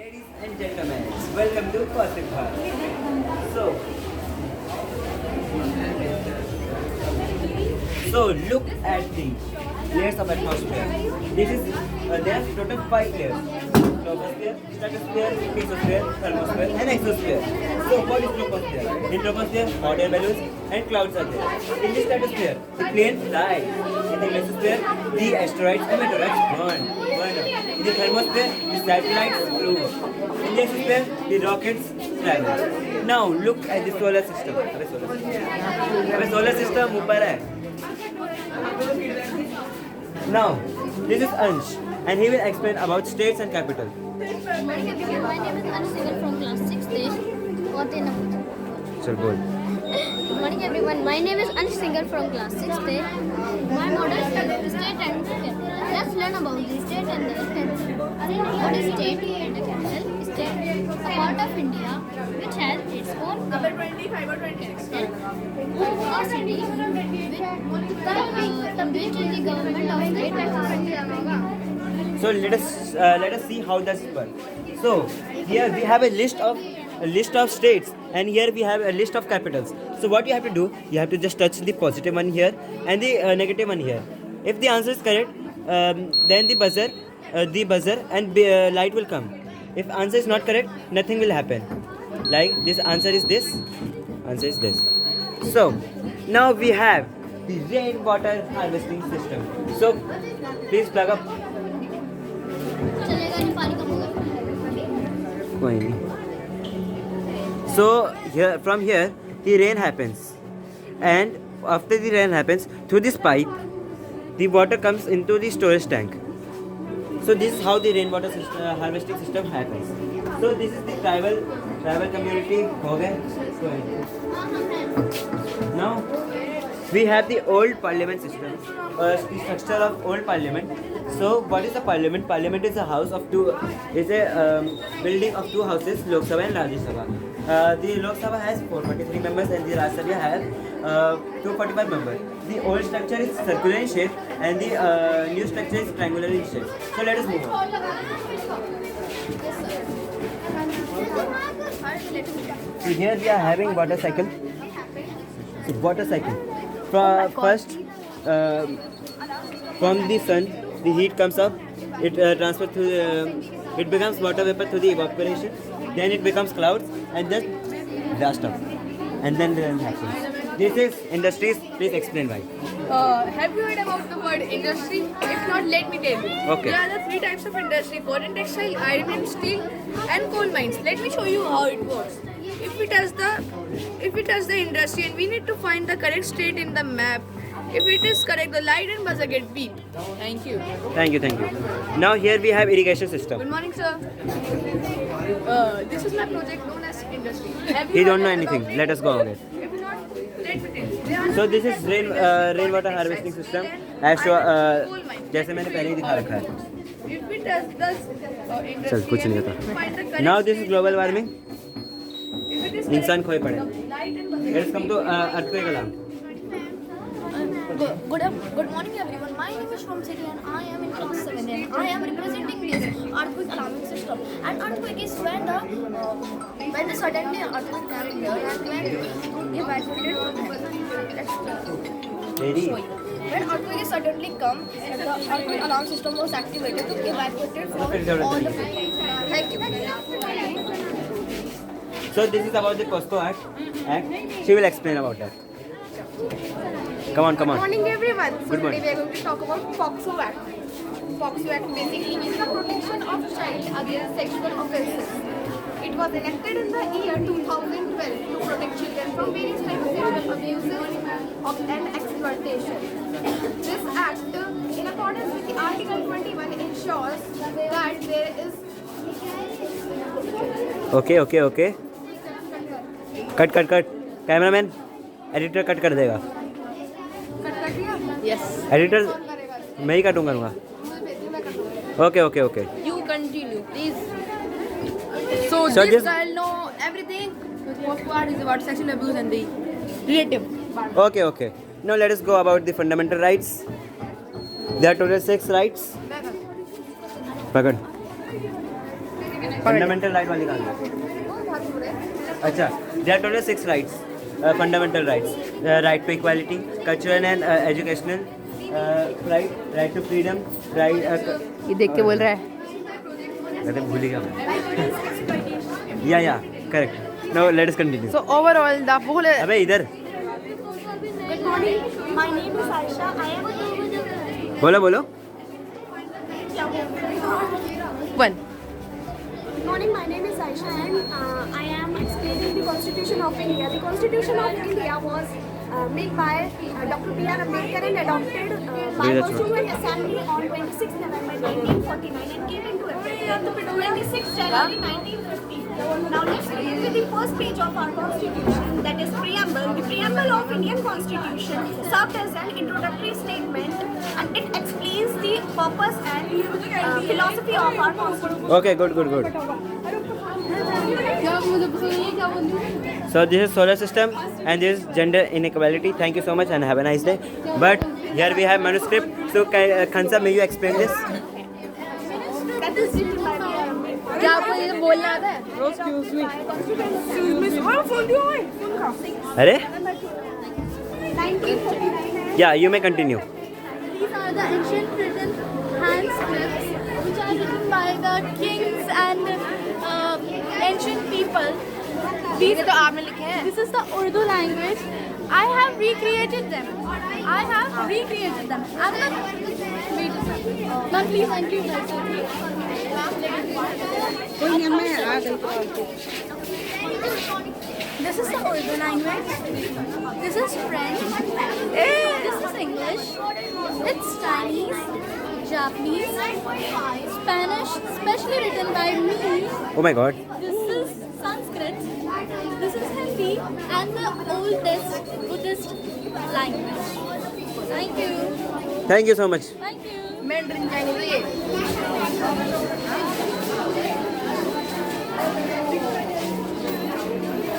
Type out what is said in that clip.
Ladies and gentlemen, welcome to Cosmic Bar. So look at the layers of atmosphere. There are total 5 layers: troposphere, stratosphere, mesosphere, thermosphere, and exosphere. So what is troposphere? In troposphere, hot air balloons and clouds are there. In the stratosphere, the planes fly. In the mesosphere, the asteroids and meteorites burn up. In the thermosphere, the satellites float. In the exosphere, the rockets travel. Now look at the solar system. अबे solar system ऊपर है. Now, this is Ansh, and he will explain about states and capital. My name is Anusika from class 6th. What in Sir, good. Good morning everyone. My name is Ansh Singhal from class 6th. My model is state and capital. Let's learn about the state and the capital. What is state and the capital? State is a part of India which has its own number 25 or 26 or city in which is the government of state. So let us see how does it work. So here we have a list of states, and here we have a list of capitals. So what you have to do, you have to just touch the positive one here and the negative one here. If the answer is correct, then the buzzer and light will come. If answer is not correct, nothing will happen. Like this answer is this, answer is this. So now we have the rainwater harvesting system. So please plug up. चलेगा नहीं पानी कम होगा. कोई नहीं. So here, from here, the rain happens, and after the rain happens, through this pipe, the water comes into the storage tank. So this is how the rainwater harvesting system happens. So this is the tribal community. हो गए? Now we have the old parliament system, the structure of old parliament. So what is the parliament? Parliament is a house of two, is a building of two houses, Lok Sabha and Rajya Sabha. The Lok Sabha has 443 members and the Rajya Sabha has 245 members. The old structure is circular in shape and the new structure is triangular in shape. So let us move on. So here we are having water cycle. So water cycle. First, from the sun, the heat comes up. It transfers to it becomes water vapor through the evaporation. Then it becomes clouds and then blast up. And then rain happens. This is industries. Please explain why. Have you heard about the word industry? If not, let me tell you. Okay. There are the 3 types of industry: cotton, textile, iron and steel, and coal mines. Let me show you how it works. If we touch the industry and we need to find the correct state in the map. If it is correct, the light and buzzer get beep. Thank you. Thank you. Now here we have irrigation system. Good morning, sir. This is my project known as industry. Have He you don't know heard anything. about it? Let us go ahead. If not, let me tell you. There are So this is rainwater harvesting system. As जैसे मैंने पहले ही दिखा रखा है. If we touch the industry चल कुछ नहीं and होता. we find the correct Now this is state, global warming. if it is इंसान खोए पड़े. correct, the light and buzzer Let us come to earthquake alarm. Good morning everyone. My name is Shwam City and I am in class 7 and I am representing this earthquake alarming system. And earthquake is when the suddenly earthquake comes here and when evacuated. Ready? When earthquake is suddenly come, the earthquake alarm system was activated to evacuate from all the people. Thank you. So this is about the POSCO Act. She will explain about that. Come on. Good morning everyone. So Good morning. today we are going to talk about POXO Act. POXO Act basically means the protection of child against sexual offences. It was enacted in the year 2012 to protect children from various types of sexual abuses and exploitation. This act, in accordance with the Article 21, ensures that there is Okay. Cut. Cameraman editor cut कर देगा. Yes. Editor मैं ही काटूंगा. Okay. You continue, please. So So this this- girl know everything. POXO Act is about sexual abuse and the relative. Okay. Now let us go about the fundamental rights. There are total 6 rights. पकड़. Fundamental right वाली कहाँ गई? अच्छा, there are total 6 rights, fundamental rights. Right to equality, cultural and educational, right to freedom, right. ये देख के बोल रहा है. अरे भूल गया मैं. Yeah, correct. Now let us continue. So overall, the whole. अबे इधर. Good morning. My name is Aisha. I am a बोलो. One. Good morning. My name is Aisha and I am explaining the Constitution of India. The Constitution of India was made by Dr. B.R. Ambedkar and adopted by Yeah, that's Constituent Assembly on 26 November 1949 and came into effect on the 26 January 1950. Now let's begin with the first page of our Constitution, that is preamble. The preamble of Indian Constitution served as an introductory statement and it explains the purpose and philosophy of our Constitution. Okay, good. So this is solar system and this is gender inequality. Thank you so much and have a nice day. But here we have manuscript. So Khansa, may you explain this? That is written by B.R. Ambedkar. क्या आपको ये बोलना आता है? अरे? 1949. Yeah, you may continue. These are the ancient written hand scripts which are written by the kings and ancient people. These तो आपने लिखे हैं. This is the Urdu language. I have recreated them. I'm not. Wait a second. Ma'am, please thank you. This is the Urdu language. This is French. This is English. It's Chinese, Japanese, Spanish, specially written by me. Oh my God. This is Sanskrit. This is Hindi and the oldest Buddhist language. Thank you. Thank you so much. Thank you. Mandarin Chinese ये.